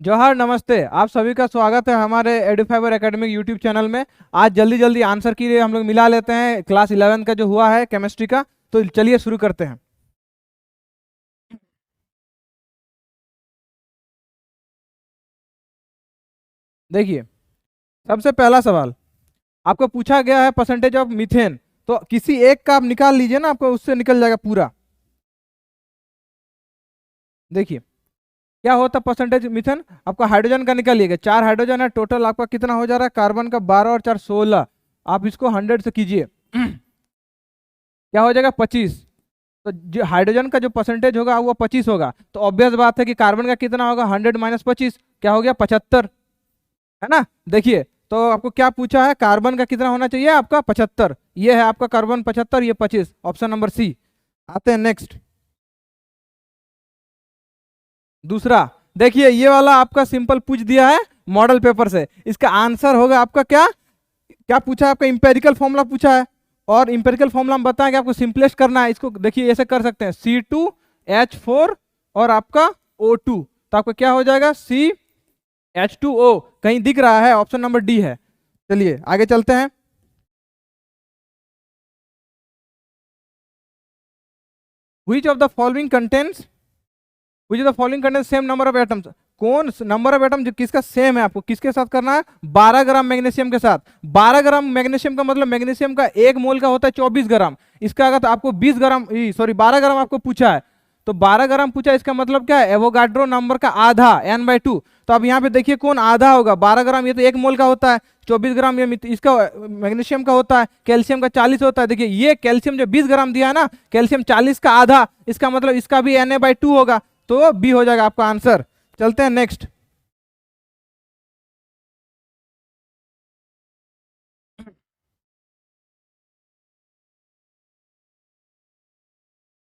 जोहार, नमस्ते। आप सभी का स्वागत है हमारे एडुफाइबर एकेडमिक यूट्यूब चैनल में। आज जल्दी जल्दी आंसर की हम लोग मिला लेते हैं क्लास 11 का जो हुआ है केमिस्ट्री का। तो चलिए शुरू करते हैं। देखिए, सबसे पहला सवाल आपको पूछा गया है परसेंटेज ऑफ मीथेन। तो किसी एक का आप निकाल लीजिए ना, आपको उससे निकल जाएगा पूरा। देखिए, क्या होता है परसेंटेज मीथेन। आपका हाइड्रोजन का निकालिएगा, 4 हाइड्रोजन है टोटल, आपका कितना हो जा रहा है, कार्बन का 12 और 4 16। आप इसको 100 से कीजिए। क्या हो जाएगा, 25। तो जो हाइड्रोजन का जो परसेंटेज होगा वो 25 होगा, तो ऑब्वियस बात है कि कार्बन का कितना होगा, 100 - 25, क्या हो गया, 75। है ना। देखिए, तो आपको क्या पूछा है, कार्बन का कितना होना चाहिए, आपका 75। ये है आपका कार्बन 75, ये 25, ऑप्शन नंबर सी। आते हैं नेक्स्ट। दूसरा, देखिए ये वाला आपका सिंपल पूछ दिया है मॉडल पेपर से। इसका आंसर होगा आपका क्या, क्या पूछा है, आपका इंपेरिकल फॉर्मूला पूछा है। और इंपेरिकल फॉर्मूला हम बताएंगे, आपको सिंपलेस्ट करना है इसको। देखिए ऐसे कर सकते हैं, C2H4 और आपका O2। तो आपका क्या हो जाएगा, CH2O। कहीं दिख रहा है, ऑप्शन नंबर डी है। चलिए आगे चलते हैं। विच of the following contents which of the following contents same number of atoms. कौन नंबर ऑफ एटम जो किसका सेम है, आपको किसके साथ करना है, 12 ग्राम मैग्नीशियम के साथ। 12 ग्राम मैग्नीशियम का मतलब मैग्नीशियम का 1 मोल का होता है 24 ग्राम। इसका अगर तो आपको 20 ग्राम, सॉरी 12 ग्राम आपको पूछा है, तो 12 ग्राम पूछा है, इसका मतलब क्या है, एवोगाड्रो नंबर का आधा, n/2। तो अब यहाँ पे देखिए कौन आधा होगा, 12 ग्राम ये तो 1 मोल का होता है, 24 ग्राम ये इसका मैग्नीशियम का होता है, कैल्शियम का 40 होता है। देखिए ये कैल्शियम जो 20 ग्राम दिया है ना, कैल्शियम 40 का आधा, इसका मतलब इसका भी Na/2 होगा। तो बी हो जाएगा आपका आंसर। चलते हैं नेक्स्ट।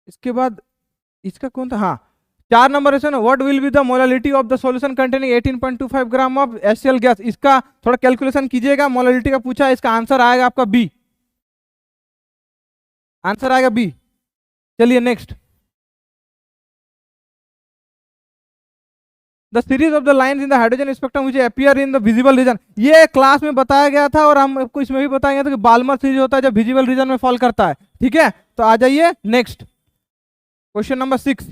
इसके बाद इसका कौन था, हाँ, 4 number question, what will be the molality of the solution containing 18.25 gram of HCl gas. इसका थोड़ा कैलकुलेशन कीजिएगा, मोलालिटी का पूछा है, इसका आंसर आएगा आपका बी। आंसर आएगा बी। चलिए next. The series of the lines in the hydrogen spectrum which appear in the visible region. ये क्लास में बताया गया था और हम आपको इसमें भी बताया गया था कि बाल्मर सीरीज होता है जब विजिबल रीजन में फॉल करता है। ठीक है, तो आ जाइए next, question number 6।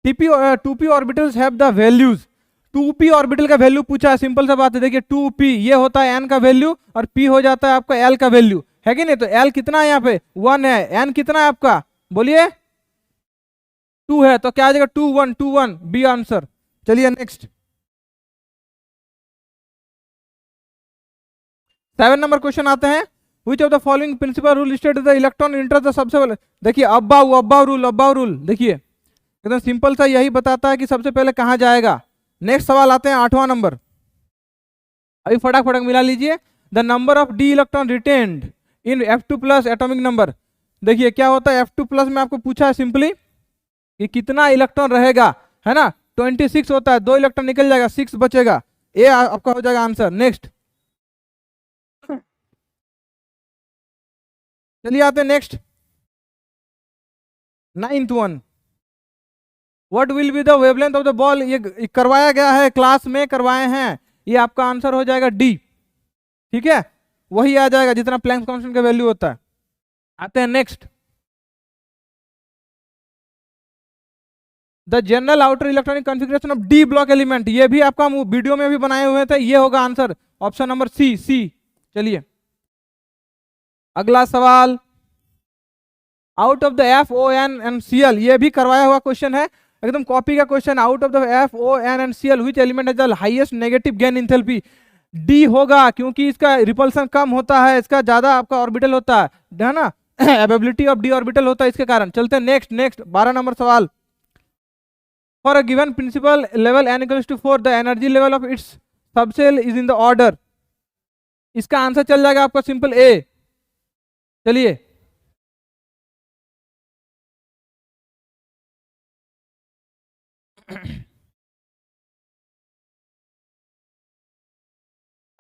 TP 2p orbitals have the values. 2p orbital का वैल्यू पूछा है, सिंपल सा बात है। देखिए 2p ये होता है n का वैल्यू, और p हो जाता है आपका l का वैल्यू, है कि नहीं। तो l कितना है यहाँ पे, 1 है, n कितना है आपका, बोलिए, 2 है, तो क्या आ जाएगा, 2 1 बी आंसर। चलिए नेक्स्ट। 7 नंबर क्वेश्चन आते हैं। विच of the following principle rule state the electron enter the सबसे पहले। देखिए अब्बाऊ रूल एकदम सिंपल सा यही बताता है कि सबसे पहले कहाँ जाएगा। नेक्स्ट सवाल आते हैं 8वां नंबर। अभी फटाक फटाक मिला लीजिए। The number of D electron retained in F2+ atomic number. देखिए क्या होता है, F2+ में आपको पूछा है सिंपली कि कितना इलेक्ट्रॉन रहेगा, है ना। 26 होता है, 2 इलेक्ट्रॉन निकल जाएगा, 6 बचेगा। ये आपका हो जाएगा आंसर। नेक्स्ट, चलिए आते हैं next, 9th 1। What will be the wavelength of the ball. ये करवाया गया है, क्लास में करवाए हैं। ये आपका आंसर हो जाएगा डी। ठीक है, वही आ जाएगा जितना प्लैंक्स कांस्टेंट का वैल्यू होता है। आते हैं next. The general outer electronic configuration of D block element, ये भी आपका हम वीडियो में भी बनाए हुए थे, ये होगा आंसर, ऑप्शन नंबर सी। चलिए अगला सवाल। Out of the FON and Cl, ये भी करवाया हुआ क्वेश्चन है, एकदम कॉपी का question. Out of the FON and Cl which element है the highest negative gain enthalpy. D होगा, क्योंकि इसका रिपल्सन कम होता है, इसका ज्यादा आपका ऑर्बिटल होता है ना। एबिलिटी ऑफ डी ऑर्बिटल होता है इसके कारण। चलते हैं नेक्स्ट। 12 नंबर सवाल। For a given principal level n = 4 the energy level of its subshell is in the order. इसका आंसर चल जाएगा आपका सिंपल ए। चलिए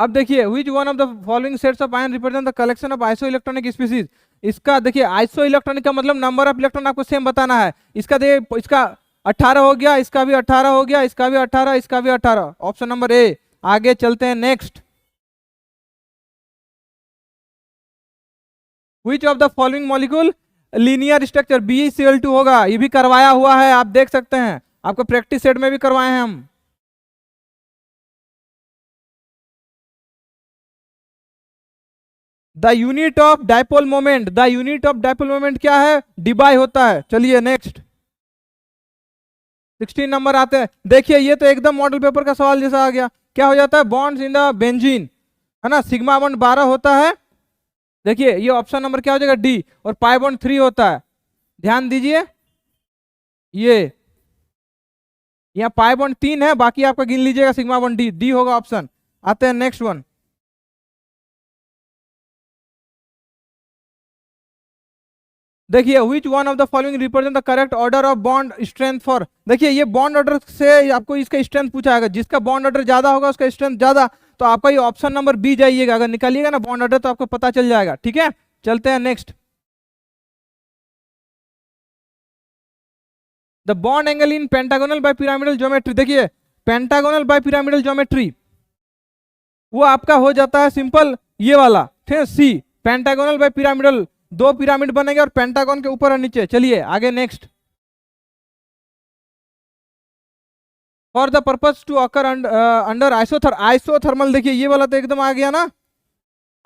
अब देखिए which one of the following sets of ion represent the collection of isoelectronic species. इसका देखिए isoelectronic का मतलब नंबर ऑफ इलेक्ट्रॉन आपको सेम बताना है। इसका देखिए इसका 18 हो गया, इसका भी 18 हो गया, इसका भी 18, इसका भी 18, ऑप्शन नंबर ए। आगे चलते हैं next. Which of the following molecule linear structure, BeCl2 होगा। ये भी करवाया हुआ है, आप देख सकते हैं, आपको प्रैक्टिस सेट में भी करवाए हैं हम। The unit of dipole moment, the unit of dipole moment क्या है, डीबाई होता है। चलिए नेक्स्ट 16 नंबर आते हैं। देखिए ये तो एकदम मॉडल पेपर का सवाल जैसा आ गया। क्या हो जाता है, बॉन्ड्स इन द बेंजीन, है ना, सिग्मा बॉन्ड 12 होता है। देखिए ये ऑप्शन नंबर क्या हो जाएगा, डी। और पाई बॉन्ड 3 होता है। ध्यान दीजिए ये यहाँ पाई बॉन्ड 3 है, बाकी आपका गिन लीजिएगा, सिग्मा बॉन्ड डी, डी होगा ऑप्शन। आते हैं नेक्स्ट वन। देखिए which one of the following represent the correct order of bond strength for. देखिए ये बॉन्ड ऑर्डर से आपको इसका स्ट्रेंथ पूछा है, जिसका बॉन्ड ऑर्डर ज्यादा होगा उसका स्ट्रेंथ ज्यादा, तो आपका ये ऑप्शन नंबर बी जाइएगा। अगर निकालिएगा ना बॉन्ड ऑर्डर तो आपको पता चल जाएगा। ठीक है, चलते हैं next. The bond angle in pentagonal bipyramidal geometry. देखिए पेंटागोनल बाय पिरामिडल ज्योमेट्री वो आपका हो जाता है सिंपल ये वाला, ठीक है, C. Pentagonal bipyramidal, 2 pyramid बनेंगे और पेंटागन के ऊपर और नीचे। चलिए आगे next. For the purpose to occur under isothermal, देखिए ये वाला तो एकदम आ गया ना,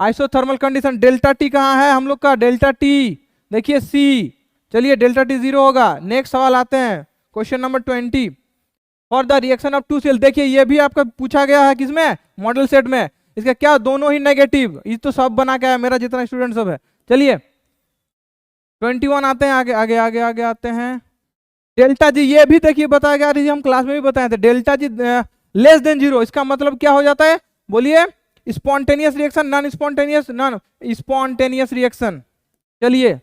आइसोथर्मल कंडीशन। डेल्टा टी कहाँ है हम लोग का, डेल्टा टी देखिए सी। चलिए डेल्टा टी 0 होगा। नेक्स्ट सवाल आते हैं, question number 20। For the reaction of 2 cell, देखिए ये भी आपका पूछा गया है किसमें, मॉडल सेट में। इसका क्या, दोनों ही नेगेटिव। ये तो सब बना के आया, मेरा जितना स्टूडेंट सब है। चलिए 21 आते हैं, आगे आगे आगे आगे आते हैं। डेल्टा जी ये भी देखिए बताया गया, हम क्लास में भी बताए थे, डेल्टा जी लेस देन 0, इसका मतलब क्या हो जाता है, बोलिए, spontaneous reaction, non spontaneous, non spontaneous reaction. चलिए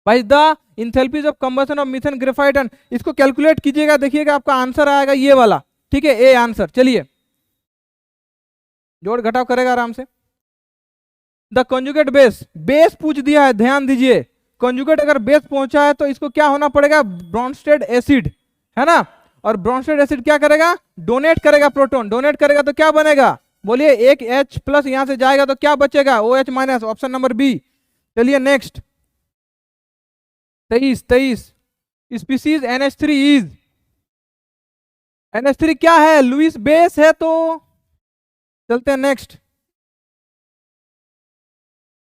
भाई the enthalpies of combustion of methane graphite, and इसको कैलकुलेट कीजिएगा, देखिएगा आपका आंसर आएगा ये वाला। ठीक है, ए आंसर। चलिए जोड़ घटाव करेगा आराम से। द कंजुगेट बेस, बेस पूछ दिया है, ध्यान दीजिए। कंजुगेट अगर बेस पहुंचा है तो इसको क्या होना पड़ेगा, ब्रोंस्टेड एसिड, है ना। और ब्रोंस्टेड एसिड क्या करेगा, डोनेट करेगा प्रोटॉन, डोनेट करेगा तो क्या बनेगा, बोलिए, एक H प्लस यहां से जाएगा तो क्या बचेगा, OH minus, option number B. चलिए next 23 species NH3 is, NH3 क्या है, लुईस बेस है। तो चलते हैं नेक्स्ट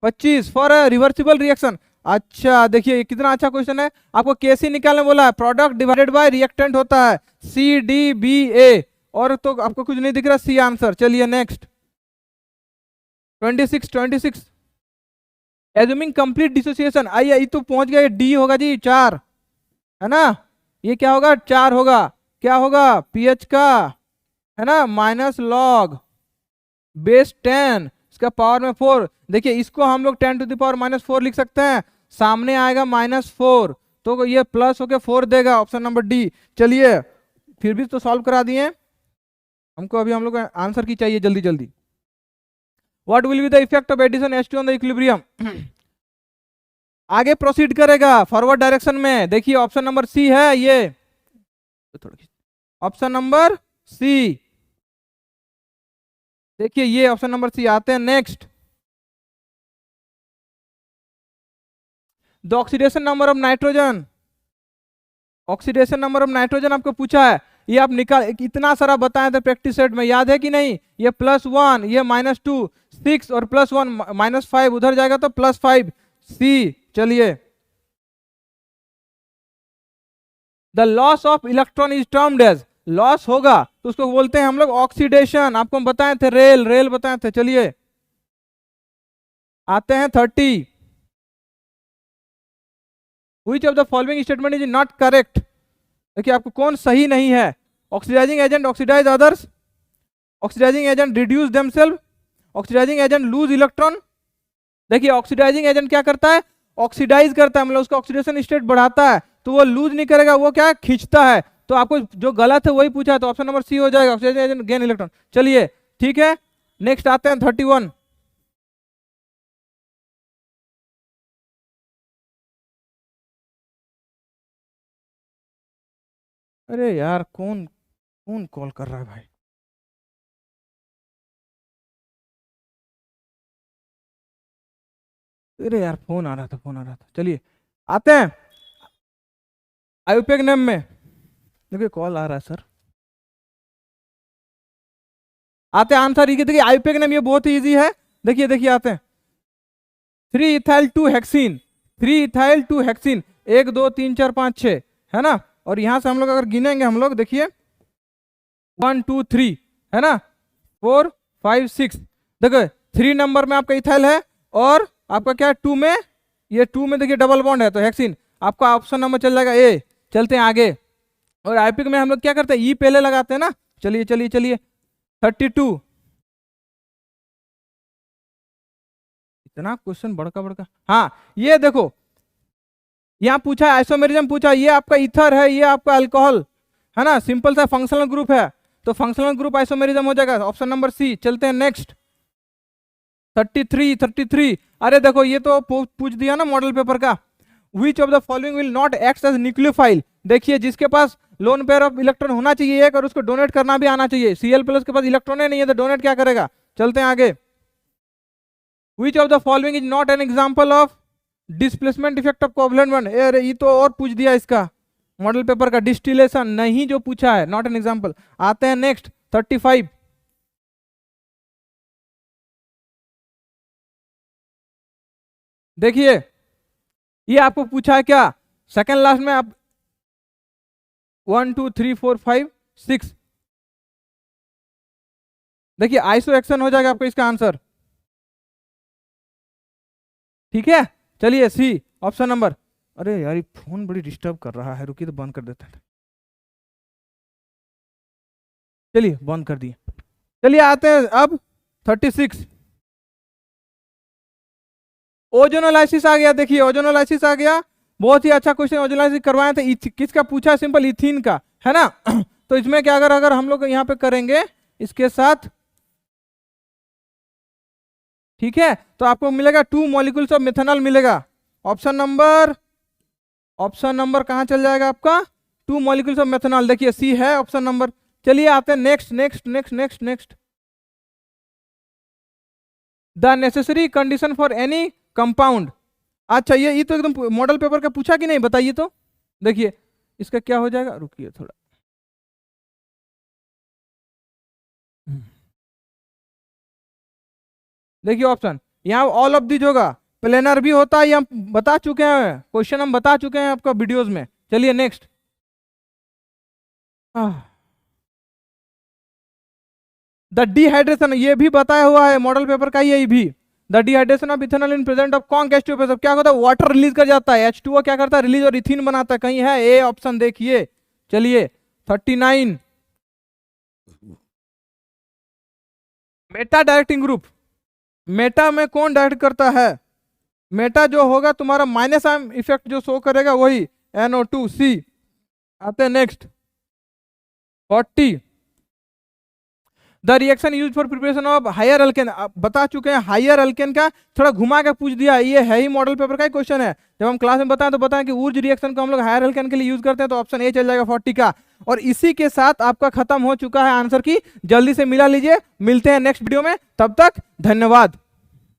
25 फॉर रिवर्सिबल रिएक्शन। अच्छा देखिए ये कितना अच्छा क्वेश्चन है, आपको कैसे निकालने बोला है, प्रोडक्ट डिवाइडेड बाय रिएक्टेंट होता है, CDBA, और तो आपको कुछ नहीं दिख रहा, सी आंसर। चलिए नेक्स्ट 26 एज्यूमिंग कंप्लीट डिसोसिएशन, आइए ये तो पहुंच गया, डी होगा जी 4, है ना। ये क्या होगा, 4 होगा, क्या होगा, पीएच का, है ना, माइनस लॉग बेस 10 इसका पावर में 4। देखिए इसको हम लोग 10 टू द पावर -4 लिख सकते हैं, सामने आएगा -4, तो ये प्लस होके 4 देगा, ऑप्शन नंबर डी। चलिए फिर भी तो सॉल्व करा दिए हमको, अभी हम लोग आंसर की चाहिए जल्दी जल्दी। What will be the effect of addition H2 on the equilibrium, आगे प्रोसीड करेगा फॉरवर्ड डायरेक्शन में। देखिए ऑप्शन नंबर सी है ये, ऑप्शन नंबर सी, देखिए ये ऑप्शन नंबर सी। आते हैं next, the oxidation number of nitrogen, oxidation number of nitrogen आपको पूछा है, ये आप निकाल, इतना सारा बताए थे प्रैक्टिस सेट में, याद है कि नहीं। ये +1, ये -2, 6 और +1 -5, उधर जाएगा तो +5, सी। चलिए the loss of electron is termed as, loss होगा तो उसको बोलते हैं हम लोग ऑक्सीडेशन, आपको हम बताए थे, रेल बताए थे। चलिए आते हैं 30, which of the following statement is not correct, देखिए आपको कौन सही नहीं है। Oxidizing agent oxidize others, oxidizing agent reduce themselves, oxidizing agent lose electron. देखिए ऑक्सीडाइजिंग एजेंट क्या करता है, ऑक्सीडाइज करता है, मतलब उसका ऑक्सीडेशन स्टेट बढ़ाता है, तो वो लूज नहीं करेगा, वो क्या खींचता है। तो आपको जो गलत है वही पूछा है, तो ऑप्शन नंबर सी हो जाएगा, ऑक्सीडाइजिंग एजेंट गेन इलेक्ट्रॉन। चलिए ठीक है नेक्स्ट आते हैं 31। अरे यार कौन कौन कॉल कर रहा है भाई? अरे यार फोन आ रहा था, फोन आ रहा था। चलिए आते हैं आयुपेक नेम में। देखिए कॉल आ रहा है सर। आते हैं आंसर। ये देखिए आयुपेक नेम, ये बहुत ही इजी है। देखिए देखिए आते हैं 3 इथाइल 2 हेक्सीन, 3 इथाइल 2 हेक्सीन, 1 2 3 4 5 6 है ना। और यहां से हम लोग अगर गिनेंगे, हम लोग देखिए 1 2 3 है ना, 4 5 6। देखो 3 नंबर में आपका इथाइल है और आपका क्या है 2 में, ये 2 में देखिए डबल बॉन्ड है तो हेक्सीन। आपका ऑप्शन नंबर चल जाएगा ए। चलते हैं आगे। और आईपिक में हम लोग क्या करते हैं, ई पहले लगाते हैं ना। चलिए चलिए चलिए 32। इतना क्वेश्चन बड़का बड़का। हाँ ये देखो यहाँ पूछा है आइसोमेरिज्म पूछा, ये आपका ईथर है, ये आपका अल्कोहल है ना, सिंपल सा फंक्शनल ग्रुप है, तो फंक्शनल ग्रुप आइसोमेरिज्म हो जाएगा, ऑप्शन नंबर सी। चलते हैं नेक्स्ट 33 33। अरे देखो ये तो पूछ दिया ना मॉडल पेपर का। Which of the following will not act as nucleophile. देखिए जिसके पास लोन पेयर ऑफ इलेक्ट्रॉन होना चाहिए एक, और उसको डोनेट करना भी आना चाहिए। Cl+ के पास इलेक्ट्रॉन नहीं है तो डोनेट क्या करेगा। चलते हैं आगे। विच of the following is not an example of displacement effect of covalent bond. अरे ये तो और पूछ दिया इसका मॉडल पेपर का, डिस्टिलेशन नहीं जो पूछा है, नॉट एन एग्जाम्पल। आते हैं नेक्स्ट 35। देखिए ये आपको पूछा है क्या, सेकंड लास्ट में आप 1 2 3 4 5 6। देखिए आइसो एक्शन हो जाएगा आपको इसका आंसर। ठीक है चलिए सी ऑप्शन नंबर। अरे यार ये फोन बड़ी डिस्टर्ब कर रहा है, रुकिए तो बंद कर देते हैं। चलिए बंद कर दिए। चलिए आते हैं अब 36। ओजोनोलाइसिस आ गया। देखिए ओजोनोलाइसिस आ गया, बहुत ही अच्छा क्वेश्चन। ओजोनोलाइसिस करवाए थे, किसका पूछा है, सिंपल इथीन का है ना। तो इसमें क्या अगर अगर हम लोग यहाँ पे करेंगे इसके साथ, ठीक है, तो आपको मिलेगा 2 मॉलिक्यूल्स ऑफ मिथेनॉल मिलेगा। ऑप्शन नंबर कहां चल जाएगा आपका, 2 मॉलिक्यूल्स ऑफ मिथेनॉल। देखिए सी है ऑप्शन नंबर। चलिए आते हैं next next next next next. The necessary condition for any compound. अच्छा ये तो एकदम मॉडल पेपर का पूछा कि नहीं, बताइए तो। देखिए इसका क्या हो जाएगा, रुकिए थोड़ा। देखिए ऑप्शन यहाँ ऑल ऑफ दीज होगा, प्लेनर भी होता है, ये हम बता चुके हैं, क्वेश्चन हम बता चुके हैं आपका वीडियोस में। चलिए नेक्स्ट। द डिहाइड्रेशन, ये भी बताया हुआ है मॉडल पेपर का, यही भी। The dehydration of ethanol in present of conc H2O, क्या होता है, वाटर रिलीज कर जाता है, H2O क्या करता है, रिलीज और इथीन बनाता है। कहीं है ए ऑप्शन, देखिए। चलिए 39। मेटा डायरेक्टिंग ग्रुप, मेटा में कौन डायरेक्ट करता है, मेटा जो होगा तुम्हारा माइनस आयन इफेक्ट जो शो करेगा वही NO2C। आते हैं next 40। The reaction use for preparation of higher alkane, बता चुके हैं हायर अल्केन का, थोड़ा घुमा के पूछ दिया, ये है ही मॉडल पेपर का ही क्वेश्चन है। जब हम क्लास में बताएं तो बताएं कि ऊर्ज रिएक्शन को हम लोग हायर अल्केन के लिए यूज करते हैं, तो ऑप्शन ए चल जाएगा 40 का। और इसी के साथ आपका खत्म हो चुका है आंसर की। जल्दी से मिला लीजिए, मिलते हैं नेक्स्ट वीडियो में, तब तक धन्यवाद।